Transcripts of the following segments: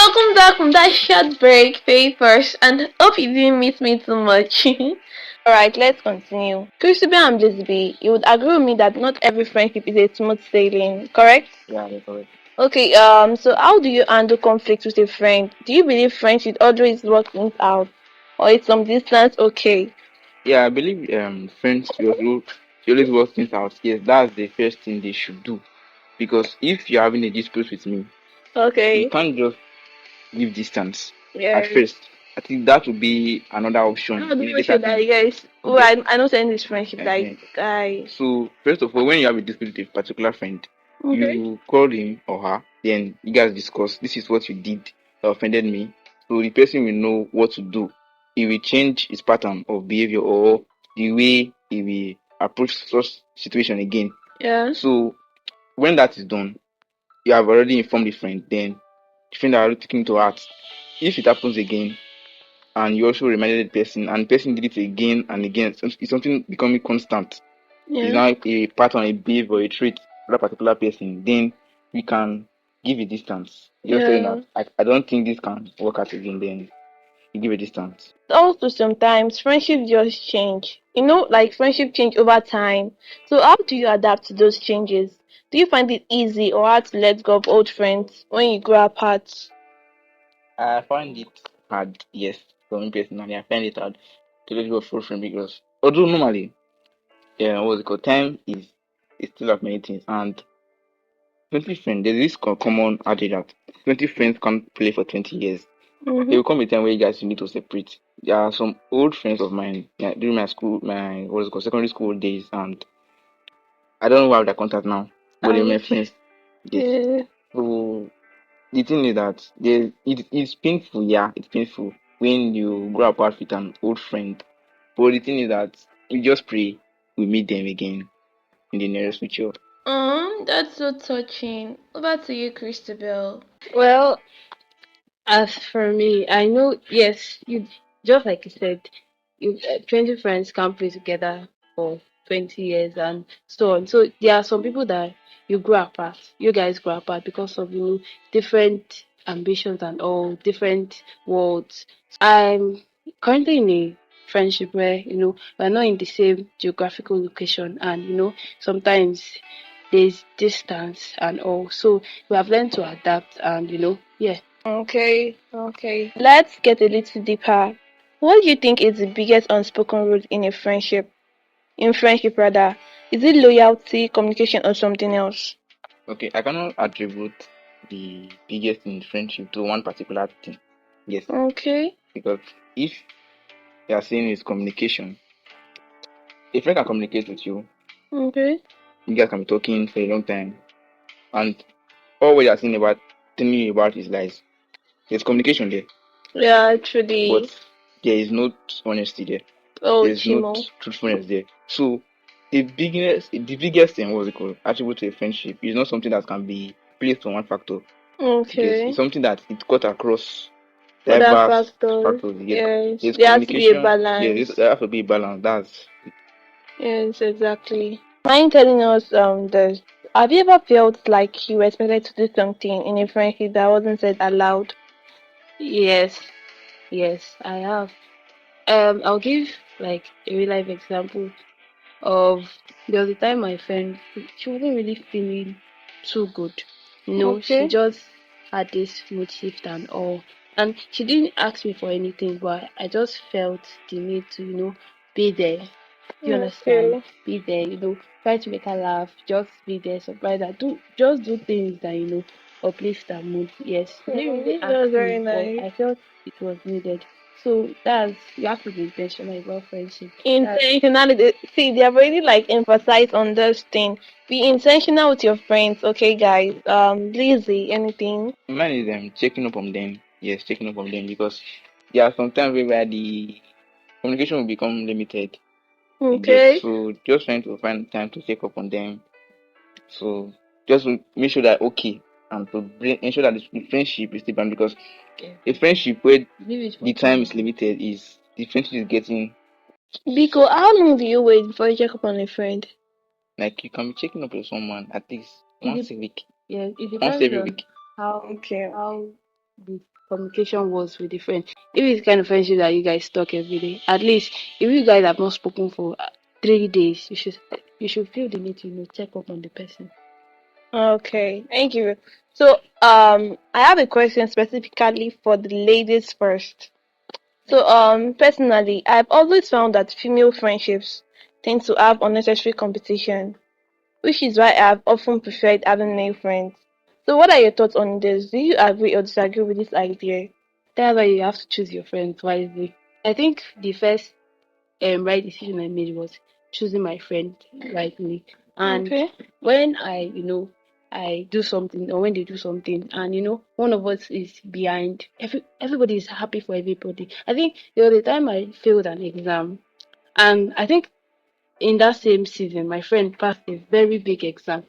Welcome back from that short break, Faye first, and hope you didn't miss me too much. Alright, let's continue. Christabel and Blissby, you would agree with me that not every friendship is a smooth sailing, correct? Yeah, that's correct. Okay, so how do you handle conflict with a friend? Do you believe friends should always work things out? Or is some distance okay? Yeah, I believe friends you always work things out. Yes, that's the first thing they should do. Because if you're having a dispute with me, you Okay. can't just give distance at Yes. first. I think that would be another option How do in a you show later that time. you guys? Oh, Yes. I know saying this friendship, like uh guy. So first of all, when you have a dispute with a particular friend, Okay. you call him or her, then you guys discuss. This is what you did that offended me. So the person will know what to do. He will change his pattern of behavior or the way he will approach such situation again. Yeah. So when that is done, you have already informed the friend. Then the friend are already taking to heart. If it happens again, and you also reminded the person, and the person did it again and again, it's something becoming constant. It's Yeah. now a pattern, a behavior, a trait for that particular person, then we can give a distance. Just saying Yeah. that I don't think this can work out again, then you give a distance. Also, sometimes friendship just change. Like friendship change over time. So, how do you adapt to those changes? Do you find it easy or hard to let go of old friends when you grow apart? I find it hard, yes, for me personally. I find it hard to let go of full friend because although normally, yeah, what's it called? Time is still like many things, and 20 friends, there's this common adage that 20 friends can't play for 20 years. There Mm-hmm. will come a time where you guys need to separate. There are some old friends of mine, yeah, during my school, my what's it called, secondary school days, and I don't know why their contact now, but they're my Ouch. friends. Yes. Yeah. So the thing is that it's painful, yeah, it's painful when you grow apart with an old friend. But the thing is that we just pray we meet them again in the nearest future. That's so touching. Over to you, Christabel. Well, as for me, I know, yes, you just like you said, 20 friends can't play together for 20 years and so on. So there are some people that you grow apart, you guys grow apart because of, different ambitions and all, different worlds. I'm currently in a friendship where, we're not in the same geographical location and, sometimes there's distance and all. So we have learned to adapt and, yeah. Okay. Let's get a little deeper. What do you think is the biggest unspoken rule in a friendship? In friendship, rather, is it loyalty, communication, or something else? Okay, I cannot attribute the biggest in friendship to one particular thing. Yes, Okay. because if you are saying is communication, a friend can communicate with you. Okay. You guys can be talking for a long time, and all what you are saying about telling you about is lies. There's communication there, Yeah, but actually. there is no honesty there. Oh, There's no Chimo. truthfulness there. So the biggest thing, what's it called, attribute to a friendship is not something that can be placed on one factor. Because it's Okay. something that it cut across Other diverse factors. factors. Yes, Yes. there's There has to be a communication. Yes, balance. there has to be balance. That's Yes, exactly. Mind telling us this? Have you ever felt like you were expected to do something in a friendship that wasn't said aloud? Yes, yes, I have. I'll give like a real life example of there was a time my friend she wasn't really feeling too good. She Okay. just had this mood shift and all. And she didn't ask me for anything, but I just felt the need to, be there. Do you understand? Okay. Be there, try to make her laugh, just be there, surprise her. Do things that, uplift her mood. Yes. She didn't really ask That's very me, but nice. I felt it was needed. So that's you have to be intentional about friendship. That's Intentionality. See, they have already like emphasized on this thing. Be intentional with your friends, okay, guys. Lizzie, anything? mine is checking up on them. Yes, checking up on them because there are some times where the communication will become limited. You get Okay. so just trying to find time to check up on them. So just to make sure that okay and to ensure that the friendship is still bound because yeah. a friendship where Leave it for the time is tomorrow. limited is the friendship is getting Biko, how long do you wait before you check up on a friend? like you can be checking up with someone at least It once a week, Yeah, it once depends every on week. how Okay. how the communication was with the friend. If it's kind of friendship that you guys talk every day, at least if you guys have not spoken for 3 days, you should feel the need to check up on the person. Okay, thank you. So, I have a question specifically for the ladies first. So, personally, I've always found that female friendships tend to have unnecessary competition, which is why I've often preferred having male friends. So, what are your thoughts on this? Do you agree or disagree with this idea? That's why you have to choose your friends wisely. I think the first right decision I made was choosing my friend rightly. And Okay. when I do something, or when they do something, and one of us is behind, everybody is happy for everybody. I think the other time I failed an exam, and I think in that same season, my friend passed a very big exam.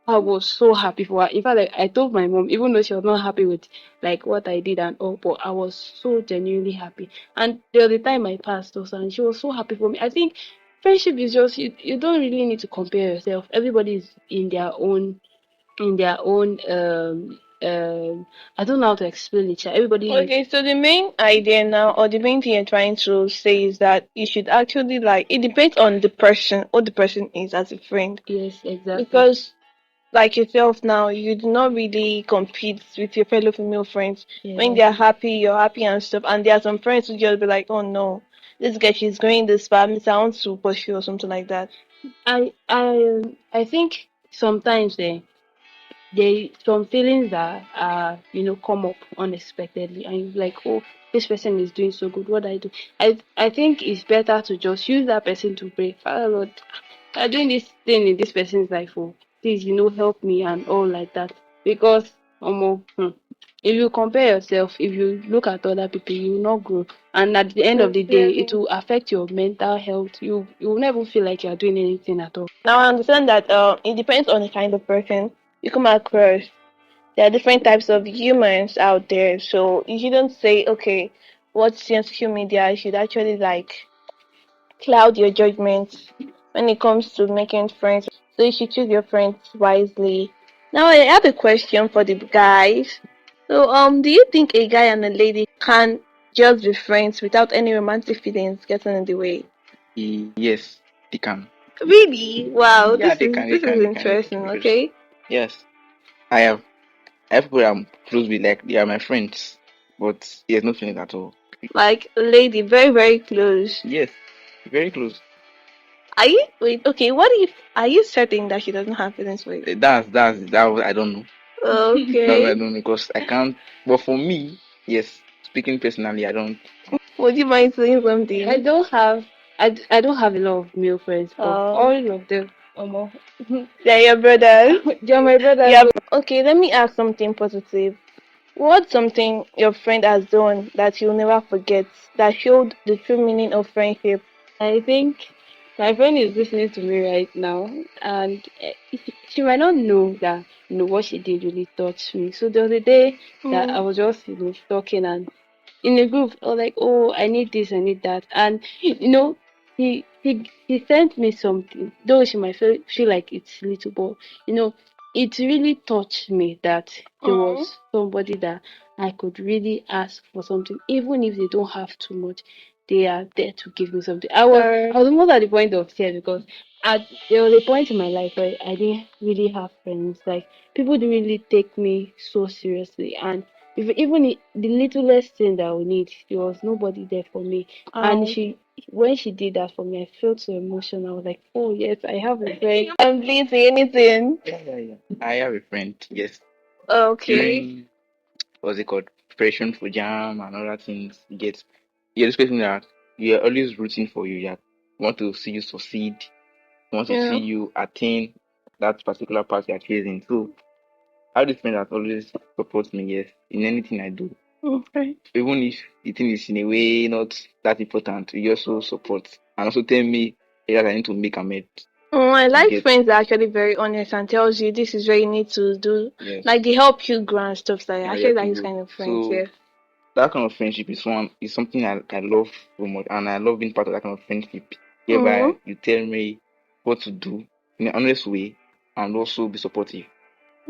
I was so happy for her. In fact, like, I told my mom, even though she was not happy with like what I did and all, but I was so genuinely happy. And the other time I passed also, and she was so happy for me. I think friendship is just you don't really need to compare yourself. Everybody is in their own I don't know how to explain it. Everybody has. Okay, so the main idea now, or the main thing you're trying to say is that you should actually like, it depends on the person, what the person is as a friend. Yes, exactly. Because, like yourself now, you do not really compete with your fellow female friends. When Yes. they're happy, you're happy and stuff. And there are some friends who just be like, oh no, this girl, she's going this far, means I want to pursue or something like that. I think sometimes there some feelings that come up unexpectedly, and you're like, oh, this person is doing so good, what do I do? I think it's better to just use that person to pray, Father Lord, I'm doing this thing in this person's life, oh, please, help me and all like that. Because if you compare yourself, if you look at other people, you will not grow, and at the end of the day it will affect your mental health. You will never feel like you're doing anything at all. Now I understand that it depends on the kind of person you come across. There are different types of humans out there, so you shouldn't say, okay, what's on social media should actually like cloud your judgment when it comes to making friends. So you should choose your friends wisely. Now I have a question for the guys. So do you think a guy and a lady can just be friends without any romantic feelings getting in the way? Yes, they can. Really? Wow, Yeah, this they is can, they this can, is they can, they can. interesting. Because Okay, yes, I have people I'm close with, like they are my friends, but there's no feeling at all. like a lady, very very close. Yes, very close. Are you wait? Okay, what if are you certain that she doesn't have feelings for you? I don't know. That's what I Okay. don't know because I can't. But for me, yes, speaking personally, I don't. Would you mind saying I something? don't have I don't have a lot of male friends, but Um, all of them, um, they're your brothers. they're my brothers. Yeah. So Okay, let me ask something positive. What's something your friend has done that you'll never forget that showed the true meaning of friendship? I think my friend is listening to me right now, and she might not know that what she did really touched me. So the other day that I Mm, was just talking, and in a group, I was like, oh, I need this, I need that. And he sent me something, though she might feel like it's little, but it really touched me that there mm, was somebody that I could really ask for something, even if they don't have too much, they are there to give me something. I was almost at the point of tears, because there was a point in my life where I didn't really have friends. Like, people didn't really take me so seriously, and even the littlest thing that we need, there was nobody there for me. And oh, when she did that for me, I felt so emotional. I was like, oh yes, I have a friend. please say anything. Yeah, yeah, yeah. I have a friend. Yes, Okay. during what's it called, preparation for jam and other things, you're this person that you're always rooting for you. Yeah, want to see you succeed. Want to see Yeah. you attain that particular path you're chasing. So I have this friend that always supports me. Yes, in anything I do. Okay. Even if the thing is in a way not that important, you also support and also tell me that I need to make a med. Oh, I You like get, friends that are actually very honest and tells you this is what you need to do. yes, Like they help you grow and stuff like that. I I actually get to like this go. kind of friends, So yeah. that kind of friendship is something I love so much, and I love being part of that kind of friendship, Mm, whereby you tell me what to do in an honest way and also be supportive.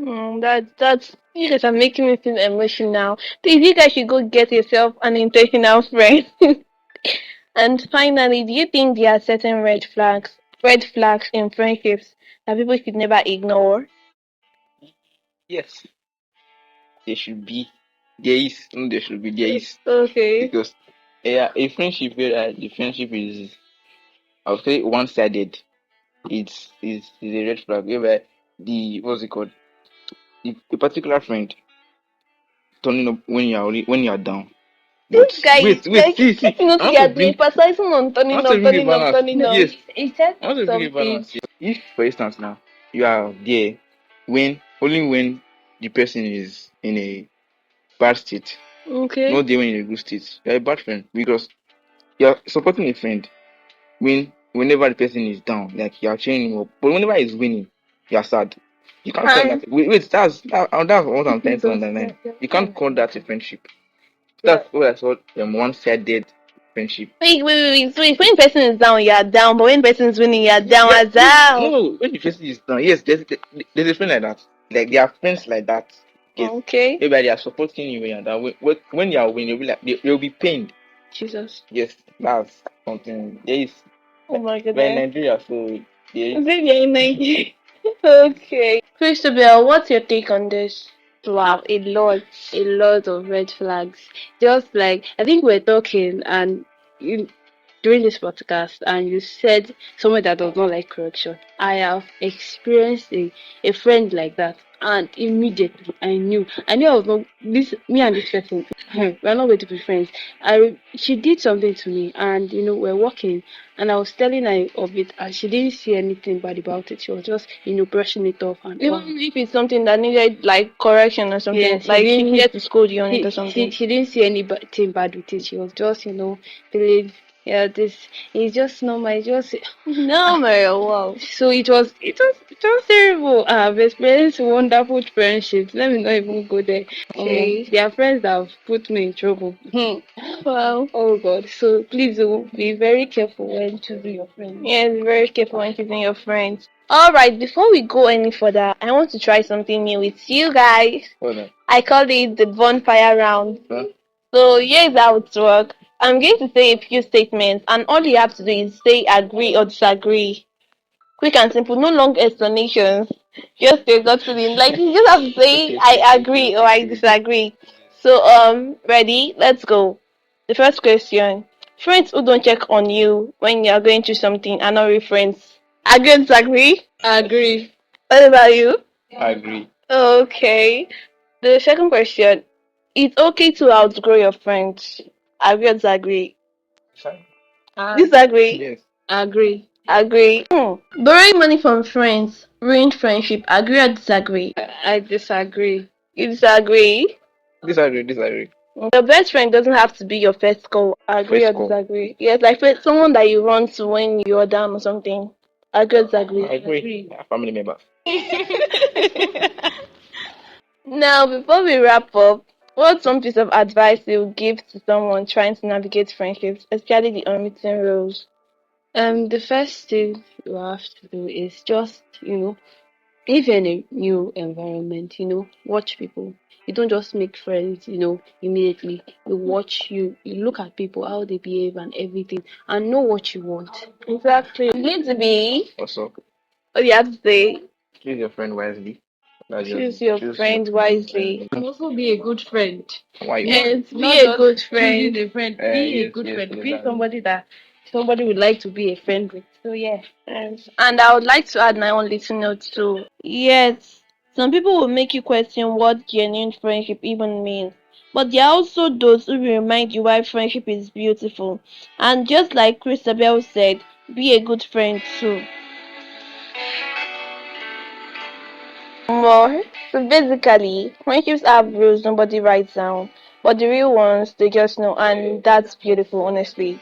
That's you guys are making me feel emotional. Please, you guys should go get yourself an intentional friend. And finally, do you think there are certain red flags in friendships that people should never ignore? Yes, there should be. There is. No, there should be. There is. Okay. Because yeah, a friendship where the friendship is, I would say, one-sided. It's a red flag. Whereby the what's it called? The particular friend turning up when you are down. This But guy is wait, like, see. if you I notice, want he to has been bring emphasizing on I turning want to up, bring a turning up, balance. turning up. Yes, He said I want to bring a something. balance here. If, for instance, now you are there when the person is in a bad state, Okay. not there when in a good state, you're a bad friend because you're supporting a friend whenever the person is down, like you're cheering him up. But whenever he's winning, you're sad. You can't call And that. Wait, that's what I'm trying to Jesus, underline. You can't call that a friendship. That's what I saw one-sided friendship. wait. When person is down, you are down. But when person is winning, you are down Yeah, as well. no, when the person is down, yes, there's a friend like that. Like there are friends like that. Yes, Okay. maybe they are supporting you when you're down. When you are winning, you'll be like they'll be pained. Jesus. Yes, that's something. There is. Oh my We're in goodness. Nigeria, so there is. Is it your Nigeria? Okay. Christabel, what's your take on this? Wow, a lot of red flags. Just like I think we're talking and you during this podcast and you said someone that does not like correction. I have experienced a friend like that and immediately I knew I was not this me and this person we're not going to be friends. She did something to me and we're walking and I was telling her of it and she didn't see anything bad about it. She was just brushing it off and Even all. if it's something that needed like correction or something, Yes, she like she didn't. needed to scold you on it She or she something. she didn't see anything bad with it. She was just feeling yeah this it's just normal. It's just No, Mario, wow. so it was terrible. I've experienced wonderful friendships. Let me not even go there. Okay. There are friends that have put me in trouble. Wow. Oh God. So please be very careful when choosing your friends. Yeah, be very careful when choosing your friends. Alright, before we go any further, I want to try something new with you guys. Hold on. I call it the bonfire round. Huh? So here's how it works. I'm going to say a few statements, and all you have to do is say agree or disagree. Quick and simple, no long explanations. Just a gut feeling. Like you just have to say I agree or I disagree. So ready? Let's go. The first question. Friends who don't check on you when you're going through something are not real friends. Agree or disagree? I agree. What about you? I agree. Okay. The second question. It's okay to outgrow your friends. Agree or disagree? Disagree? Yes. I agree. Agree. Borrowing money from friends ruined friendship. Agree or disagree? I disagree. You disagree? Disagree. Your best friend doesn't have to be your first call. Agree or First call. disagree? Yes, like someone that you run to when you're down or something. Agree or disagree? I agree. Yeah, family members. Now, before we wrap up, what's one piece of advice you would give to someone trying to navigate friendships, especially the unwritten rules? The first thing you have to do is just if you're in a new environment, watch people. You don't just make friends, immediately. You watch, you look at people, how they behave and everything, and know what you want. Exactly. You need to be, Also, what you have to say, choose your friend wisely. That's choose just your choose your friend friend wisely. wisely. And also be a good friend. Why you? Yes, Not be a just good choosing friend. a friend. Be a Yes, good yes, friend. yes. Be somebody that somebody would like to be a friend with. So yeah. Yes. And I would like to add my own little note too. Yes, some people will make you question what genuine friendship even means. But there are also those who will remind you why friendship is beautiful. And just like Christabel said, be a good friend too. More. So basically, friendships have rules nobody writes down. But the real ones, they just know. And that's beautiful, honestly.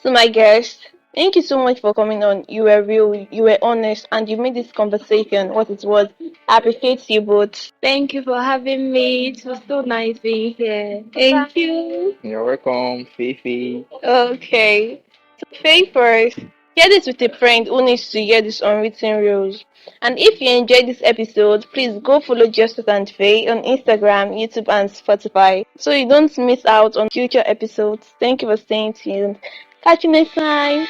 So, my guest, thank you so much for coming on. You were real, you were honest, and you made this conversation what it was. I appreciate you both. Thank you for having me. It was so nice being here. Thank Bye. you. You're welcome, Fifi. Okay. So, Faye first. Share this with a friend who needs to hear these unwritten rules. And if you enjoyed this episode, please go follow Justice and Faye on Instagram, YouTube, and Spotify so you don't miss out on future episodes. Thank you for staying tuned. Catch you next time.